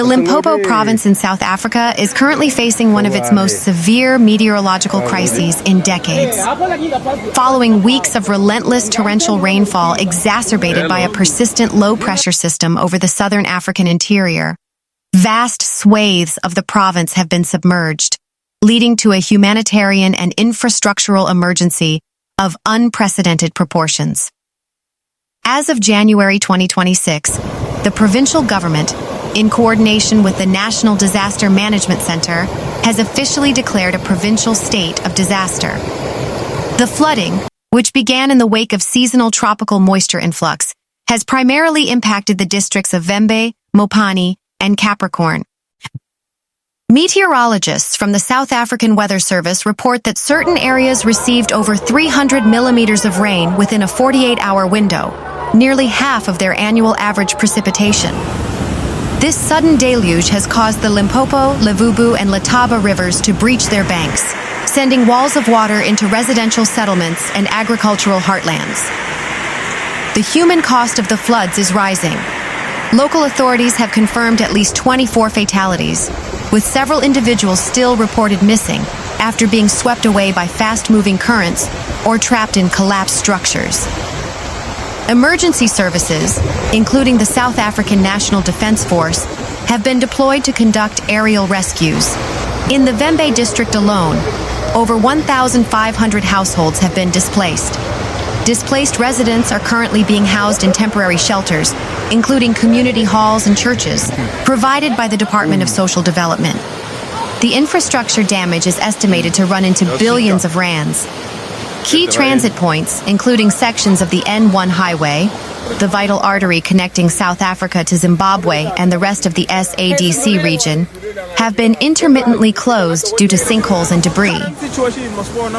The Limpopo Province in South Africa is currently facing one of its most severe meteorological crises in decades. Following weeks of relentless torrential rainfall exacerbated by a persistent low-pressure system over the southern African interior, vast swathes of the province have been submerged, leading to a humanitarian and infrastructural emergency of unprecedented proportions. As of January 2026, the provincial government, in coordination with the National Disaster Management Center, has officially declared a provincial state of disaster. The flooding, which began in the wake of seasonal tropical moisture influx, has primarily impacted the districts of Vhembe, Mopani, and Capricorn. Meteorologists from the South African Weather Service report that certain areas received over 300 millimeters of rain within a 48-hour window, nearly half of their annual average precipitation. This sudden deluge has caused the Limpopo, Levubu, and Letaba rivers to breach their banks, sending walls of water into residential settlements and agricultural heartlands. The human cost of the floods is rising. Local authorities have confirmed at least 24 fatalities, with several individuals still reported missing after being swept away by fast-moving currents or trapped in collapsed structures. Emergency services, including the South African National Defence Force, have been deployed to conduct aerial rescues. In the Vhembe district alone, over 1,500 households have been displaced. Displaced residents are currently being housed in temporary shelters, including community halls and churches, provided by the Department of Social Development. The infrastructure damage is estimated to run into billions of rands. Key transit points, including sections of the N1 highway, the vital artery connecting South Africa to Zimbabwe and the rest of the SADC region, have been intermittently closed due to sinkholes and debris.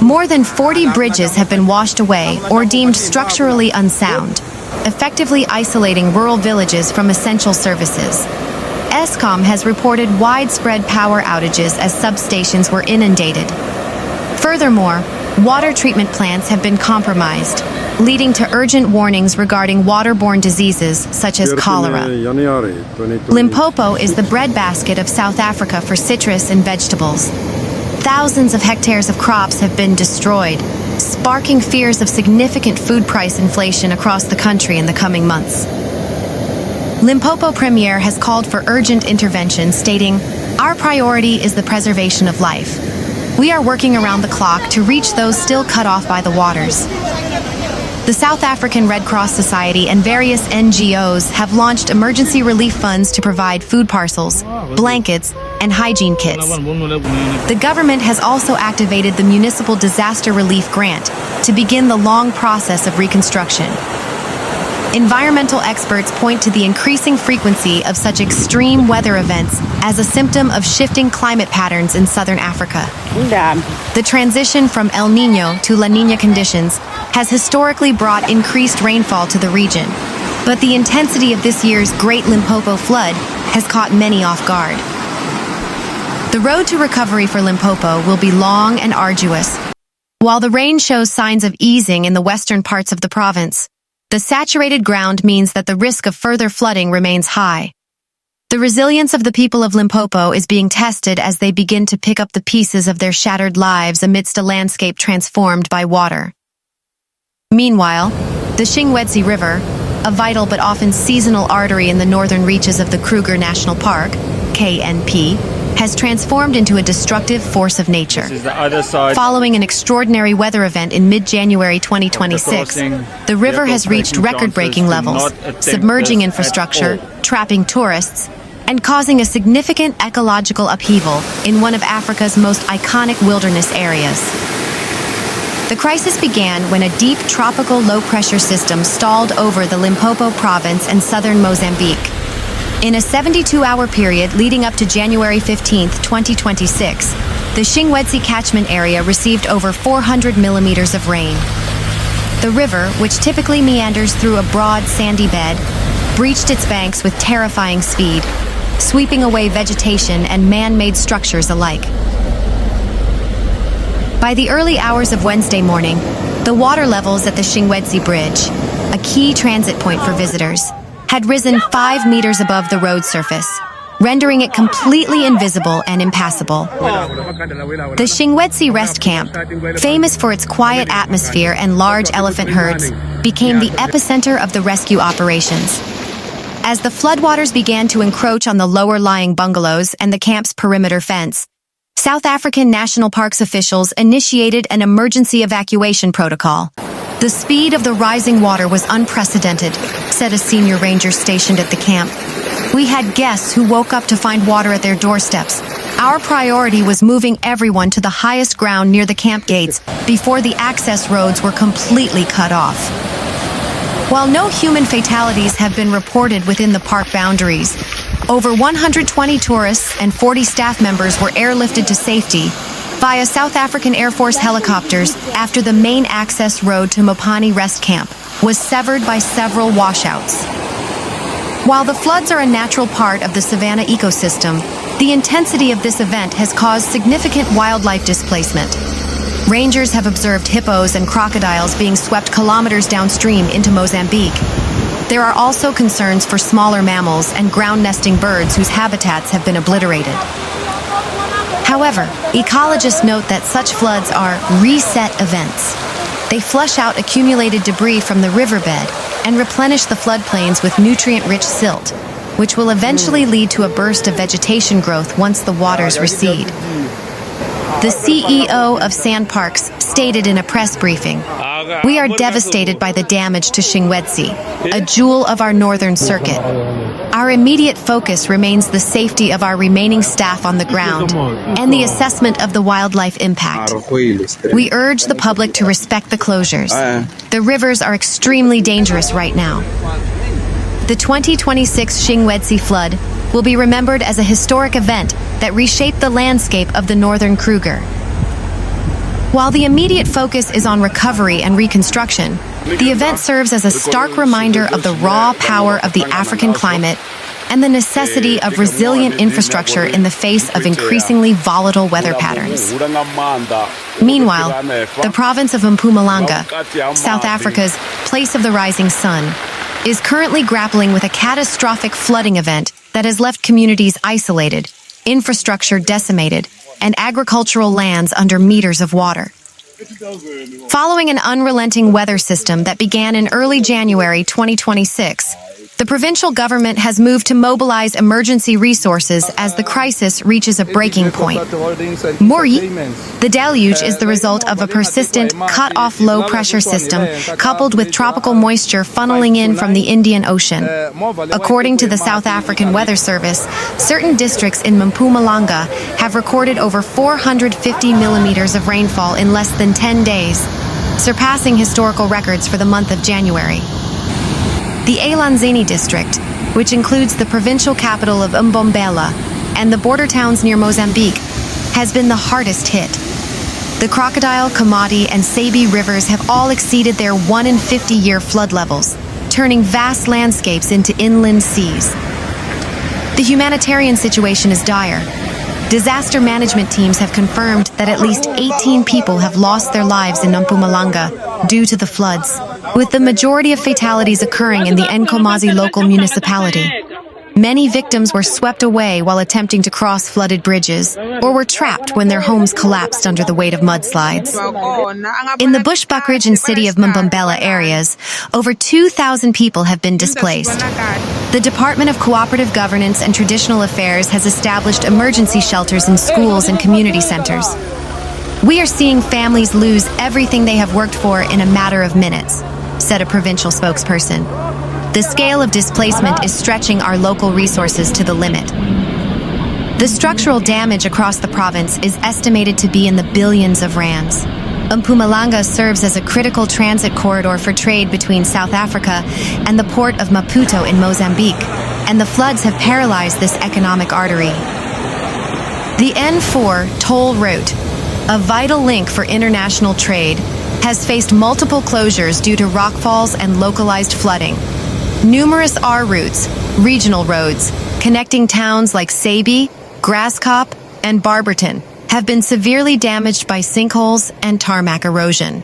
More than 40 bridges have been washed away or deemed structurally unsound, effectively isolating rural villages from essential services. Eskom has reported widespread power outages as substations were inundated. Furthermore, water treatment plants have been compromised, leading to urgent warnings regarding waterborne diseases such as cholera. Limpopo is the breadbasket of South Africa for citrus and vegetables. Thousands of hectares of crops have been destroyed, sparking fears of significant food price inflation across the country in the coming months. Limpopo Premier has called for urgent intervention, stating, "Our priority is the preservation of life. We are working around the clock to reach those still cut off by the waters." The South African Red Cross Society and various NGOs have launched emergency relief funds to provide food parcels, blankets, and hygiene kits. The government has also activated the Municipal Disaster Relief Grant to begin the long process of reconstruction. Environmental experts point to the increasing frequency of such extreme weather events as a symptom of shifting climate patterns in southern Africa. The transition from El Niño to La Niña conditions has historically brought increased rainfall to the region, but the intensity of this year's Great Limpopo flood has caught many off guard. The road to recovery for Limpopo will be long and arduous. While the rain shows signs of easing in the western parts of the province, the saturated ground means that the risk of further flooding remains high. The resilience of the people of Limpopo is being tested as they begin to pick up the pieces of their shattered lives amidst a landscape transformed by water. Meanwhile, the Swathes River, a vital but often seasonal artery in the northern reaches of the Kruger National Park, KNP, has transformed into a destructive force of nature. Following an extraordinary weather event in mid-January 2026, the river has reached record-breaking levels, submerging infrastructure, trapping tourists, and causing a significant ecological upheaval in one of Africa's most iconic wilderness areas. The crisis began when a deep tropical low-pressure system stalled over the Limpopo Province and southern Mozambique. In a 72-hour period leading up to January 15, 2026, the Swathes catchment area received over 400 millimeters of rain. The river, which typically meanders through a broad sandy bed, breached its banks with terrifying speed, sweeping away vegetation and man-made structures alike. By the early hours of Wednesday morning, the water levels at the Swathes Bridge, a key transit point for visitors, had risen 5 meters above the road surface, rendering it completely invisible and impassable. The Shingwedzi Rest Camp, famous for its quiet atmosphere and large elephant herds, became the epicenter of the rescue operations. As the floodwaters began to encroach on the lower-lying bungalows and the camp's perimeter fence, South African National Parks officials initiated an emergency evacuation protocol. The speed of the rising water was unprecedented, said a senior ranger stationed at the camp. We had guests who woke up to find water at their doorsteps. Our priority was moving everyone to the highest ground near the camp gates before the access roads were completely cut off. While no human fatalities have been reported within the park boundaries, over 120 tourists and 40 staff members were airlifted to safety via South African Air Force helicopters after the main access road to Mopani Rest Camp was severed by several washouts. While the floods are a natural part of the savanna ecosystem, the intensity of this event has caused significant wildlife displacement. Rangers have observed hippos and crocodiles being swept kilometers downstream into Mozambique. There are also concerns for smaller mammals and ground-nesting birds whose habitats have been obliterated. However, ecologists note that such floods are reset events. They flush out accumulated debris from the riverbed and replenish the floodplains with nutrient-rich silt, which will eventually lead to a burst of vegetation growth once the waters recede. The CEO of Sand Parks stated in a press briefing, "We are devastated by the damage to Shingwedzi, a jewel of our northern circuit. Our immediate focus remains the safety of our remaining staff on the ground and the assessment of the wildlife impact. We urge the public to respect the closures. The rivers are extremely dangerous right now." The 2026 Shingwedzi flood will be remembered as a historic event that reshaped the landscape of the northern Kruger. While the immediate focus is on recovery and reconstruction, the event serves as a stark reminder of the raw power of the African climate and the necessity of resilient infrastructure in the face of increasingly volatile weather patterns. Meanwhile, the province of Mpumalanga, South Africa's place of the rising sun, is currently grappling with a catastrophic flooding event that has left communities isolated, infrastructure decimated, and agricultural lands under meters of water. Following an unrelenting weather system that began in early January 2026, the provincial government has moved to mobilize emergency resources as the crisis reaches a breaking point. Mori, the deluge, is the result of a persistent, cut-off low-pressure system coupled with tropical moisture funneling in from the Indian Ocean. According to the South African Weather Service, certain districts in Mpumalanga have recorded over 450 millimeters of rainfall in less than 10 days, surpassing historical records for the month of January. The Ehlanzeni District, which includes the provincial capital of Mpumalanga and the border towns near Mozambique, has been the hardest hit. The Crocodile, Kamadi, and Sabi rivers have all exceeded their 1 in 50-year flood levels, turning vast landscapes into inland seas. The humanitarian situation is dire. Disaster management teams have confirmed that at least 18 people have lost their lives in Mpumalanga due to the floods, with the majority of fatalities occurring in the Nkomazi local municipality. Many victims were swept away while attempting to cross flooded bridges, or were trapped when their homes collapsed under the weight of mudslides. In the Bushbuckridge and city of Mpumalanga areas, over 2,000 people have been displaced. The Department of Cooperative Governance and Traditional Affairs has established emergency shelters in schools and community centers. "We are seeing families lose everything they have worked for in a matter of minutes," said a provincial spokesperson. "The scale of displacement is stretching our local resources to the limit." The structural damage across the province is estimated to be in the billions of rands. Mpumalanga serves as a critical transit corridor for trade between South Africa and the port of Maputo in Mozambique, and the floods have paralyzed this economic artery. The N4 toll route, a vital link for international trade, has faced multiple closures due to rockfalls and localized flooding. Numerous R routes, regional roads, connecting towns like Sabi, Grasskop, and Barberton, have been severely damaged by sinkholes and tarmac erosion.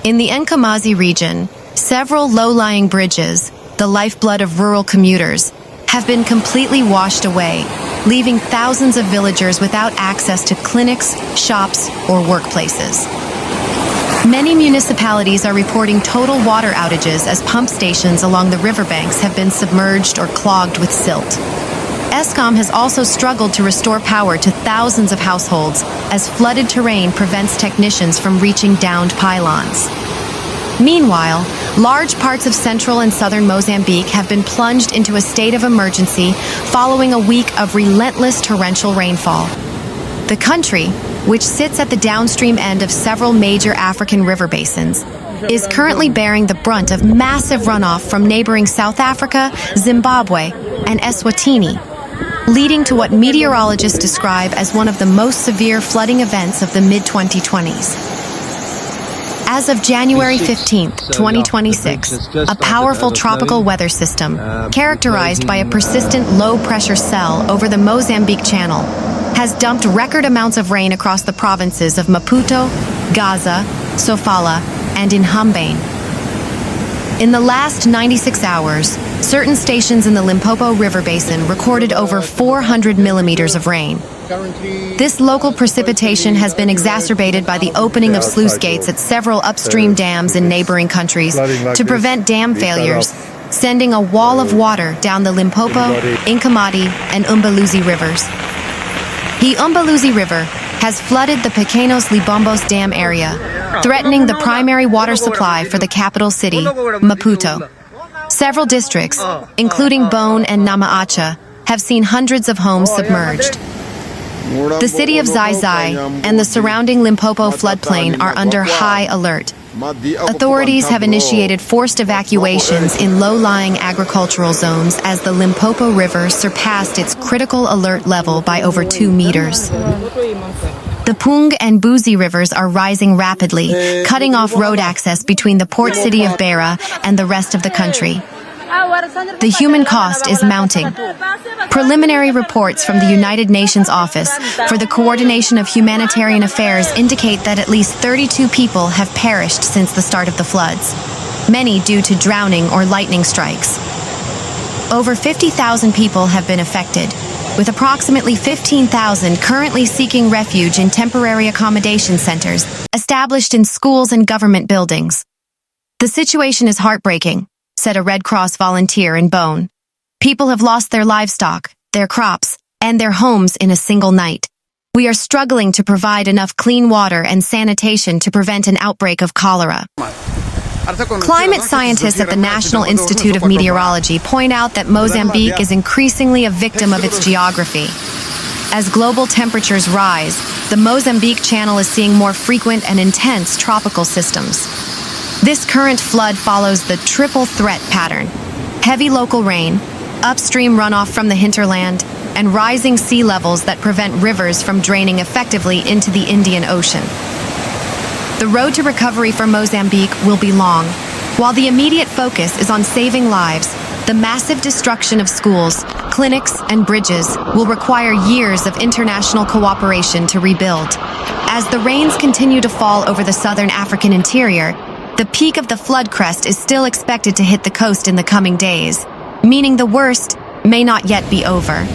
In the Nkomazi region, several low-lying bridges, the lifeblood of rural commuters, have been completely washed away, leaving thousands of villagers without access to clinics, shops, or workplaces. Many municipalities are reporting total water outages as pump stations along the riverbanks have been submerged or clogged with silt. Eskom has also struggled to restore power to thousands of households as flooded terrain prevents technicians from reaching downed pylons. Meanwhile, large parts of central and southern Mozambique have been plunged into a state of emergency following a week of relentless torrential rainfall. The country, which sits at the downstream end of several major African river basins, is currently bearing the brunt of massive runoff from neighboring South Africa, Zimbabwe, and Eswatini, leading to what meteorologists describe as one of the most severe flooding events of the mid-2020s. As of January 15, 2026, a powerful tropical weather system, characterized by a persistent low-pressure cell over the Mozambique Channel, has dumped record amounts of rain across the provinces of Maputo, Gaza, Sofala, and Inhambane. In the last 96 hours, certain stations in the Limpopo River Basin recorded over 400 millimeters of rain. This local precipitation has been exacerbated by the opening of sluice gates at several upstream dams in neighboring countries to prevent dam failures, sending a wall of water down the Limpopo, Inkamati, and Umbaluzi rivers. The Umbaluzi River has flooded the Pequenos Libombos Dam area, threatening the primary water supply for the capital city, Maputo. Several districts, including Bone and Namaacha, have seen hundreds of homes submerged. The city of Zai and the surrounding Limpopo floodplain are under high alert. Authorities have initiated forced evacuations in low-lying agricultural zones as the Limpopo River surpassed its critical alert level by over 2 meters. The Pung and Buzi rivers are rising rapidly, cutting off road access between the port city of Beira and the rest of the country. The human cost is mounting. Preliminary reports from the United Nations Office for the Coordination of Humanitarian Affairs indicate that at least 32 people have perished since the start of the floods, many due to drowning or lightning strikes. Over 50,000 people have been affected, with approximately 15,000 currently seeking refuge in temporary accommodation centers established in schools and government buildings. The situation is heartbreaking, said a Red Cross volunteer in Bone. People have lost their livestock, their crops, and their homes in a single night. We are struggling to provide enough clean water and sanitation to prevent an outbreak of cholera. Climate scientists at the National Institute of Meteorology point out that Mozambique is increasingly a victim of its geography. As global temperatures rise, the Mozambique Channel is seeing more frequent and intense tropical systems. This current flood follows the triple threat pattern: heavy local rain, upstream runoff from the hinterland, and rising sea levels that prevent rivers from draining effectively into the Indian Ocean. The road to recovery for Mozambique will be long. While the immediate focus is on saving lives, the massive destruction of schools, clinics, and bridges will require years of international cooperation to rebuild. As the rains continue to fall over the southern African interior, the peak of the flood crest is still expected to hit the coast in the coming days, meaning the worst may not yet be over.